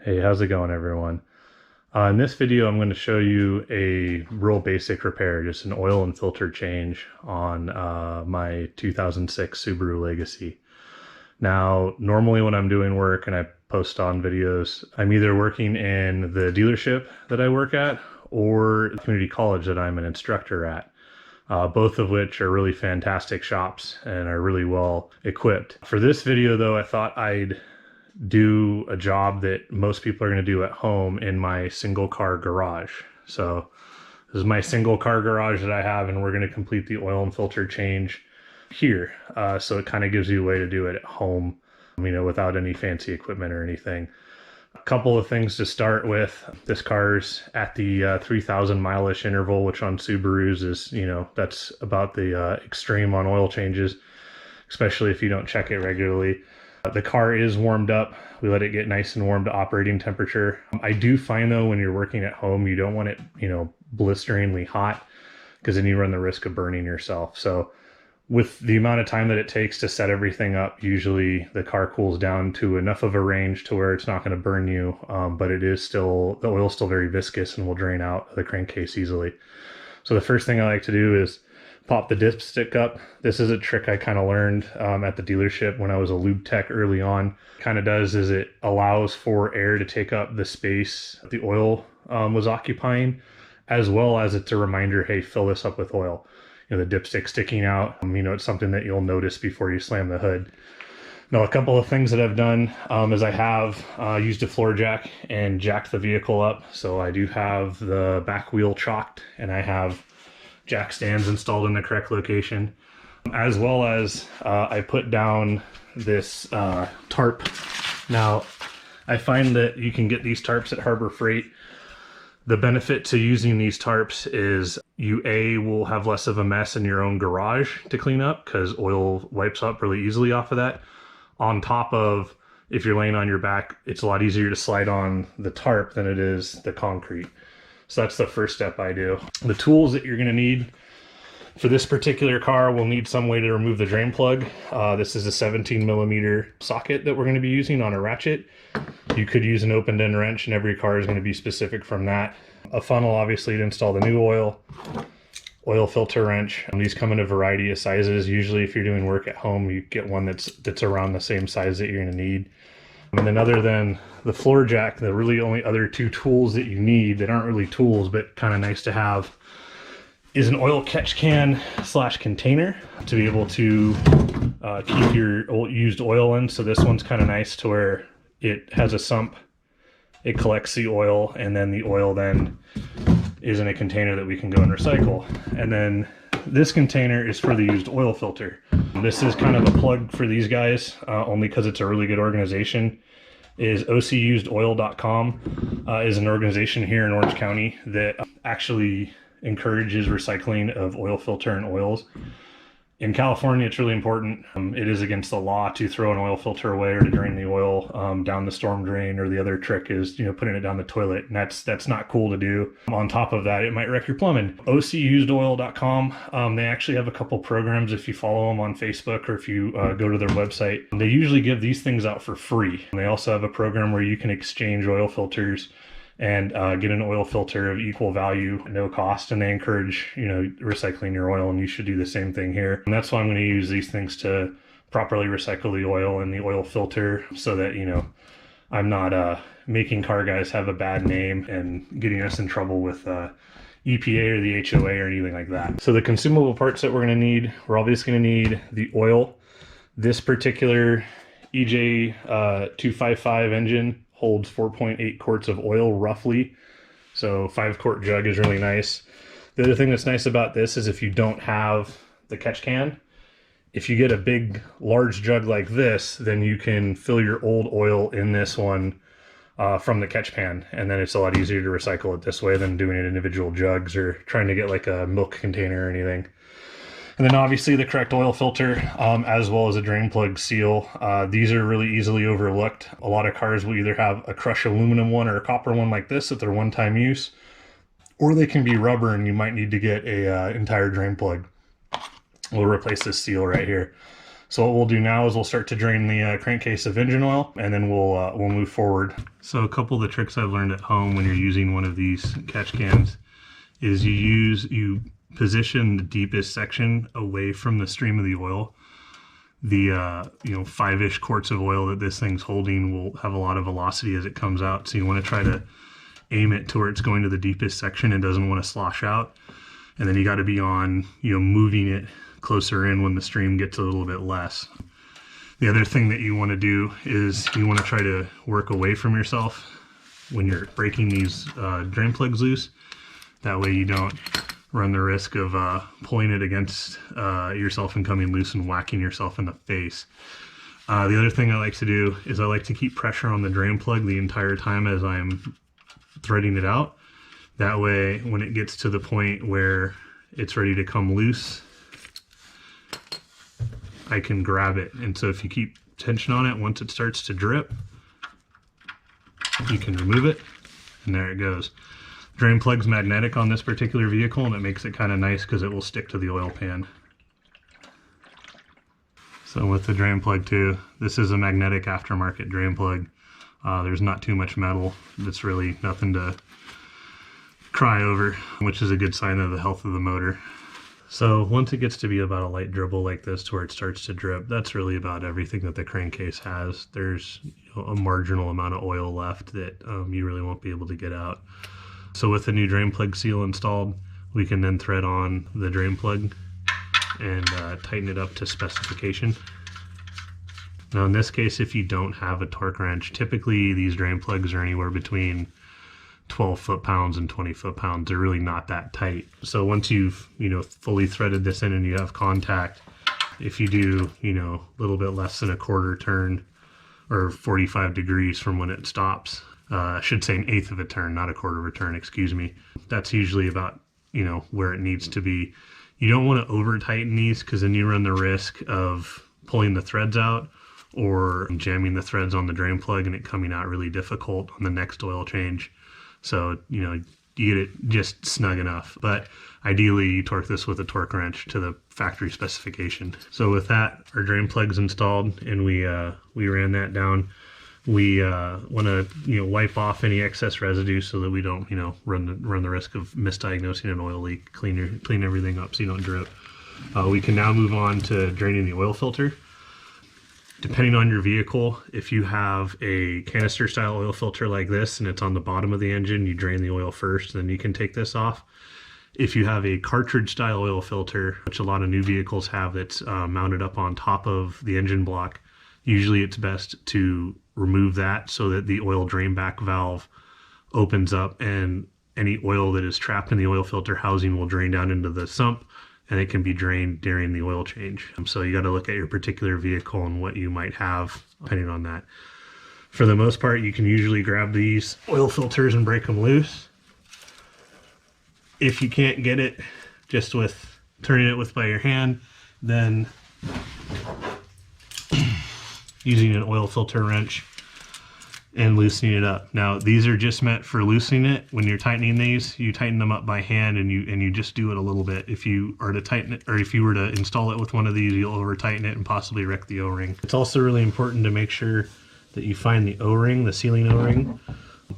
Hey, how's it going, everyone? In this video, I'm going to show you a real basic repair, just an oil and filter change on my 2006 Subaru Legacy. Now, normally when I'm doing work and I post on videos, I'm either working in the dealership that I work at or the community college that I'm an instructor at. Both of which are really fantastic shops and are really well equipped. For this video though, I thought I'd do a job that most people are going to do at home in my single car garage. So this is my single car garage that I have, and we're going to complete the oil and filter change here. So it kind of gives you a way to do it at home, without any fancy equipment or anything. A couple of things to start with. This car's at the 3,000 mile-ish interval, which on Subarus is, that's about the extreme on oil changes, especially if you don't check it regularly. The car is warmed up. We let it get nice and warm to operating temperature. I do find though, when you're working at home, you don't want it, blisteringly hot, because then you run the risk of burning yourself. So with the amount of time that it takes to set everything up, usually the car cools down to enough of a range to where it's not going to burn you, but the oil is still very viscous and will drain out of the crankcase easily. So the first thing I like to do is pop the dipstick up. This is a trick I kind of learned at the dealership when I was a lube tech early on. Kind of does is it allows for air to take up the space the oil was occupying, as well as it's a reminder, hey, fill this up with oil. The dipstick sticking out, it's something that you'll notice before you slam the hood. Now, a couple of things that I've done is I have used a floor jack and jacked the vehicle up. So I do have the back wheel chalked, and I have jack stands installed in the correct location, as well as I put down this tarp. Now, I find that you can get these tarps at Harbor Freight. The benefit to using these tarps is you will have less of a mess in your own garage to clean up, because oil wipes up really easily off of that. On top of, if you're laying on your back, it's a lot easier to slide on the tarp than it is the concrete. So that's the first step I do. The tools that you're going to need for this particular car, will need some way to remove the drain plug. This is a 17mm socket that we're going to be using on a ratchet. You could use an open end wrench, and every car is going to be specific from that. A funnel, obviously, to install the new oil. Oil filter wrench. These come in a variety of sizes. Usually if you're doing work at home, you get one that's around the same size that you're going to need. And then other than the floor jack, the really only other two tools that you need that aren't really tools but kind of nice to have is an oil catch can / container to be able to keep your used oil in. So this one's kind of nice to where it has a sump, it collects the oil, and then the oil then is in a container that we can go and recycle. And then this container is for the used oil filter. This is kind of a plug for these guys, only because it's a really good organization. Is ocusedoil.com is an organization here in Orange County that actually encourages recycling of oil filter and oils. In California, it's really important. It is against the law to throw an oil filter away or to drain the oil down the storm drain, or the other trick is, putting it down the toilet, and that's not cool to do. On top of that, it might wreck your plumbing. ocusedoil.com, they actually have a couple programs if you follow them on Facebook, or if you go to their website. They usually give these things out for free. And they also have a program where you can exchange oil filters and get an oil filter of equal value at no cost, and they encourage recycling your oil, and you should do the same thing here. And that's why I'm going to use these things to properly recycle the oil and the oil filter, so that I'm not making car guys have a bad name and getting us in trouble with EPA or the HOA or anything like that. So the consumable parts that we're going to need, we're obviously going to need the oil. This particular EJ 255 engine holds 4.8 quarts of oil roughly, so 5-quart jug is really nice. The other thing that's nice about this is if you don't have the catch can, if you get a big large jug like this, then you can fill your old oil in this one from the catch pan, and then it's a lot easier to recycle it this way than doing it in individual jugs or trying to get like a milk container or anything. And then obviously the correct oil filter, as well as a drain plug seal. These are really easily overlooked. A lot of cars will either have a crushed aluminum one or a copper one like this if they're one-time use, or they can be rubber, and you might need to get a entire drain plug. We'll replace this seal right here. So what we'll do now is we'll start to drain the crankcase of engine oil, and then we'll move forward. So a couple of the tricks I've learned at home when you're using one of these catch cans is you position the deepest section away from the stream of the oil. The 5-ish quarts of oil that this thing's holding will have a lot of velocity as it comes out, so you want to try to aim it to where it's going to the deepest section and doesn't want to slosh out. And then you got to be on, moving it closer in when the stream gets a little bit less. The other thing that you want to do is you want to try to work away from yourself when you're breaking these drain plugs loose. That way you don't run the risk of pulling it against yourself and coming loose and whacking yourself in the face. The other thing I like to do is I like to keep pressure on the drain plug the entire time as I'm threading it out. That way, when it gets to the point where it's ready to come loose, I can grab it. And so if you keep tension on it, once it starts to drip, you can remove it, and there it goes. Drain plug's magnetic on this particular vehicle, and it makes it kind of nice because it will stick to the oil pan. So with the drain plug too, this is a magnetic aftermarket drain plug. There's not too much metal. It's really nothing to cry over, which is a good sign of the health of the motor. So once it gets to be about a light dribble like this to where it starts to drip, that's really about everything that the crankcase has. There's a marginal amount of oil left that you really won't be able to get out. So with the new drain plug seal installed, we can then thread on the drain plug and tighten it up to specification. Now in this case, if you don't have a torque wrench, typically these drain plugs are anywhere between 12 foot-pounds and 20 foot-pounds. They're really not that tight. So once you've fully threaded this in and you have contact, if you do a little bit less than a quarter turn or 45 degrees from when it stops, I should say an eighth of a turn, not a quarter of a turn, excuse me. That's usually about where it needs to be. You don't want to over tighten these because then you run the risk of pulling the threads out or jamming the threads on the drain plug and it coming out really difficult on the next oil change. So, you get it just snug enough. But ideally, you torque this with a torque wrench to the factory specification. So with that, our drain plug's installed and we ran that down. We want to wipe off any excess residue so that we don't run the risk of misdiagnosing an oil leak. Clean everything up so you don't drip. We can now move on to draining the oil filter. Depending on your vehicle, if you have a canister style oil filter like this and it's on the bottom of the engine, you drain the oil first, then you can take this off. If you have a cartridge style oil filter, which a lot of new vehicles have, that's mounted up on top of the engine block, usually it's best to remove that so that the oil drain back valve opens up and any oil that is trapped in the oil filter housing will drain down into the sump and it can be drained during the oil change. So you got to look at your particular vehicle and what you might have depending on that. For the most part, you can usually grab these oil filters and break them loose. If you can't get it just with turning it by your hand, then using an oil filter wrench and loosening it up. Now these are just meant for loosening it. When you're tightening these, you tighten them up by hand and you just do it a little bit. If you are to tighten it, or if you were to install it with one of these, you'll over tighten it and possibly wreck the O-ring. It's also really important to make sure that you find the O-ring, the sealing O-ring.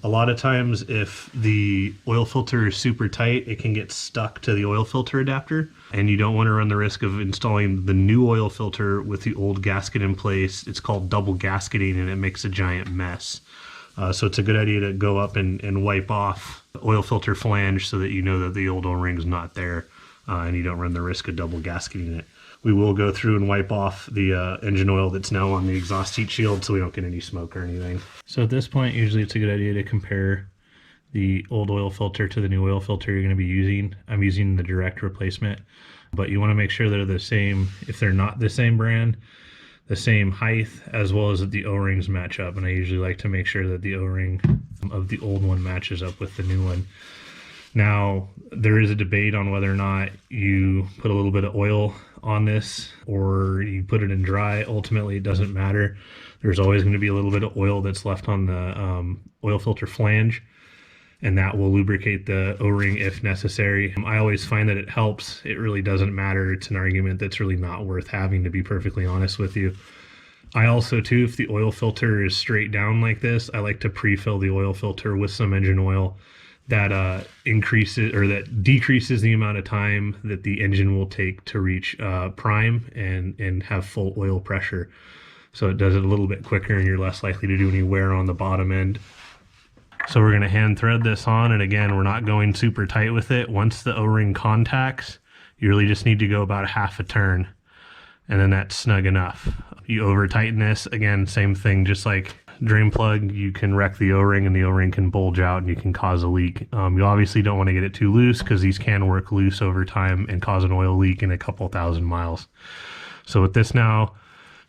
A lot of times if the oil filter is super tight, it can get stuck to the oil filter adapter, and you don't want to run the risk of installing the new oil filter with the old gasket in place. It's called double gasketing and it makes a giant mess. So it's a good idea to go up and wipe off the oil filter flange so that you know that the old O-ring's not there and you don't run the risk of double gasketing it. We will go through and wipe off the engine oil that's now on the exhaust heat shield so we don't get any smoke or anything. So at this point, usually it's a good idea to compare the old oil filter to the new oil filter you're going to be using. I'm using the direct replacement, but you want to make sure they're the same. If they're not the same brand, the same height, as well as that the O-rings match up. And I usually like to make sure that the O-ring of the old one matches up with the new one. Now, there is a debate on whether or not you put a little bit of oil on this or you put it in dry. Ultimately, it doesn't matter. There's always going to be a little bit of oil that's left on the oil filter flange. and that will lubricate the O-ring if necessary. I always find that it helps. It really doesn't matter. It's an argument that's really not worth having, to be perfectly honest with you. I also, too, if the oil filter is straight down like this, I like to pre-fill the oil filter with some engine oil. That increases or that decreases the amount of time that the engine will take to reach prime and have full oil pressure. So it does it a little bit quicker, and you're less likely to do any wear on the bottom end. So we're going to hand thread this on, and again, we're not going super tight with it. Once the O-ring contacts, you really just need to go about a half a turn, and then that's snug enough. You over tighten this, again, same thing, just like drain plug, you can wreck the O-ring, and the O-ring can bulge out and you can cause a leak. You obviously don't want to get it too loose, because these can work loose over time and cause an oil leak in a couple thousand miles. So with this now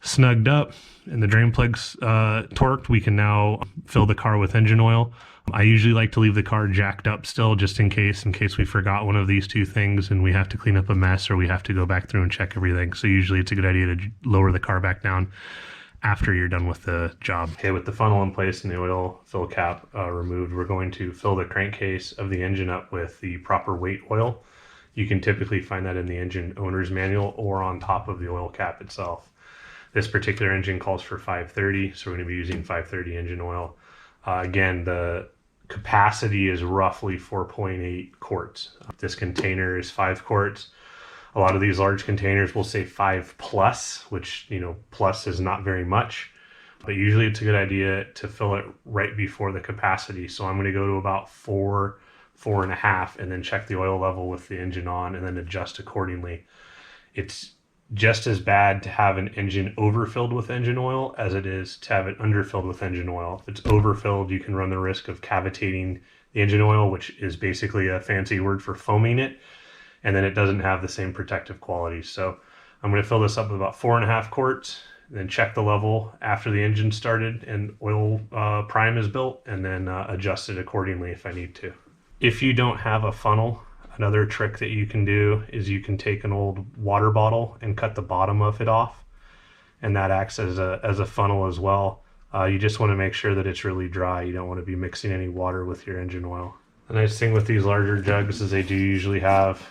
snugged up and the drain plugs torqued, we can now fill the car with engine oil. I usually like to leave the car jacked up still, just in case we forgot one of these two things and we have to clean up a mess, or we have to go back through and check everything. So usually it's a good idea to lower the car back down after you're done with the job. Okay, with the funnel in place and the oil fill cap removed, we're going to fill the crankcase of the engine up with the proper weight oil. You can typically find that in the engine owner's manual or on top of the oil cap itself. This particular engine calls for 530, so we're going to be using 530 engine oil. Again, the capacity is roughly 4.8 quarts. This container is 5 quarts. A lot of these large containers will say 5 plus, which, you know, plus is not very much, but usually it's a good idea to fill it right before the capacity. So I'm going to go to about 4.5, and then check the oil level with the engine on, and then adjust accordingly. It's just as bad to have an engine overfilled with engine oil as it is to have it underfilled with engine oil. If it's overfilled, you can run the risk of cavitating the engine oil, which is basically a fancy word for foaming it, and then it doesn't have the same protective qualities. So I'm going to fill this up with about 4.5 quarts, then check the level after the engine started and oil prime is built, and then adjust it accordingly if I need to. If you don't have a funnel, another trick that you can do is you can take an old water bottle and cut the bottom of it off, and that acts as a funnel as well. You just want to make sure that it's really dry. You don't want to be mixing any water with your engine oil. The nice thing with these larger jugs is they do usually have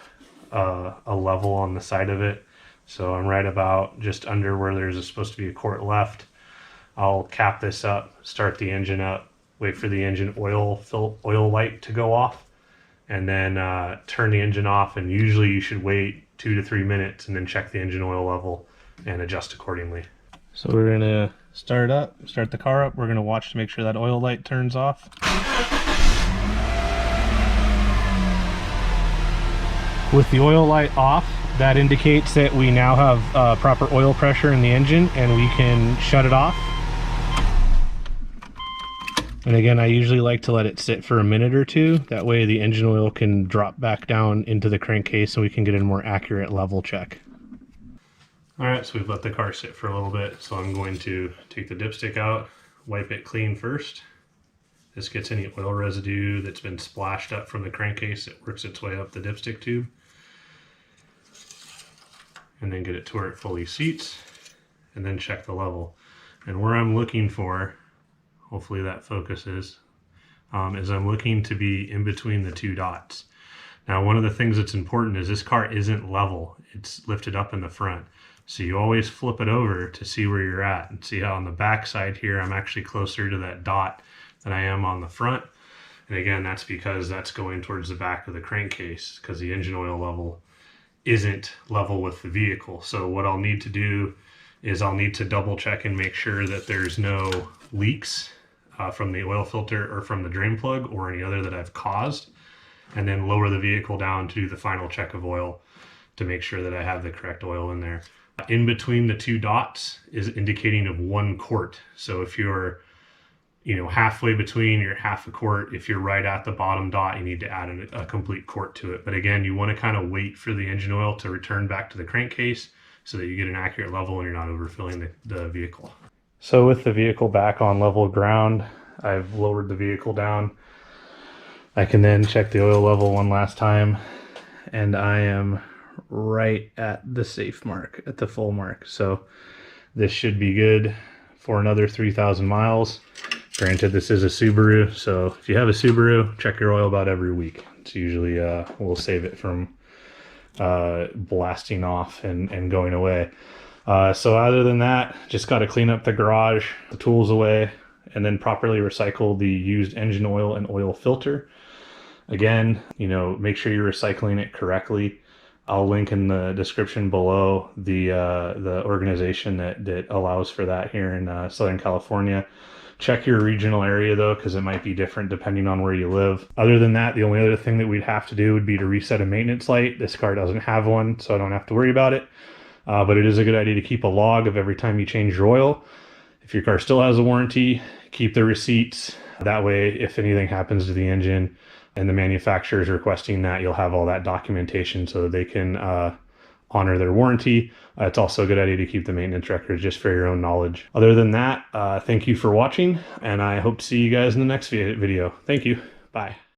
a level on the side of it. So I'm right about just under where there's supposed to be a quart left. I'll cap this up, start the engine up, wait for the engine oil light to go off, and then turn the engine off. And usually you should wait 2 to 3 minutes and then check the engine oil level and adjust accordingly. So we're gonna start the car up. We're gonna watch to make sure that oil light turns off. With the oil light off, that indicates that we now have proper oil pressure in the engine, and we can shut it off. And again, I usually like to let it sit for a minute or two. That way the engine oil can drop back down into the crankcase and we can get a more accurate level check. All right, so we've let the car sit for a little bit. So I'm going to take the dipstick out, wipe it clean first. This gets any oil residue that's been splashed up from the crankcase. It works its way up the dipstick tube. And then get it to where it fully seats, and then check the level. And where I'm looking for, hopefully that focuses, is I'm looking to be in between the 2 dots. Now, one of the things that's important is this car isn't level. It's lifted up in the front. So you always flip it over to see where you're at, and see how on the back side here, I'm actually closer to that dot than I am on the front. And again, that's because that's going towards the back of the crankcase, because the engine oil level isn't level with the vehicle. So what I'll need to do is I'll need to double check and make sure that there's no leaks from the oil filter or from the drain plug or any other that I've caused, and then lower the vehicle down to do the final check of oil to make sure that I have the correct oil in there. In between the 2 dots is indicating of 1 quart. So if you're halfway between, you're half a quart. If you're right at the bottom dot, you need to add a complete quart to it. But again, you want to kind of wait for the engine oil to return back to the crankcase so that you get an accurate level and you're not overfilling the vehicle. So with the vehicle back on level ground, I've lowered the vehicle down. I can then check the oil level one last time, and I am right at the safe mark, at the full mark. So this should be good for another 3,000 miles. Granted, this is a Subaru, so if you have a Subaru, check your oil about every week. It's usually will save it from blasting off and going away. So other than that, just got to clean up the garage, the tools away, and then properly recycle the used engine oil and oil filter. Again, you know, make sure you're recycling it correctly. I'll link in the description below the organization that allows for that here in Southern California. Check your regional area though, because it might be different depending on where you live. Other than that, the only other thing that we'd have to do would be to reset a maintenance light. This car doesn't have one, so I don't have to worry about it. But it is a good idea to keep a log of every time you change your oil. If your car still has a warranty, keep the receipts. That way, if anything happens to the engine and the manufacturer is requesting that, you'll have all that documentation so that they can honor their warranty. It's also a good idea to keep the maintenance records just for your own knowledge. Other than that, thank you for watching, and I hope to see you guys in the next video. Thank you. Bye.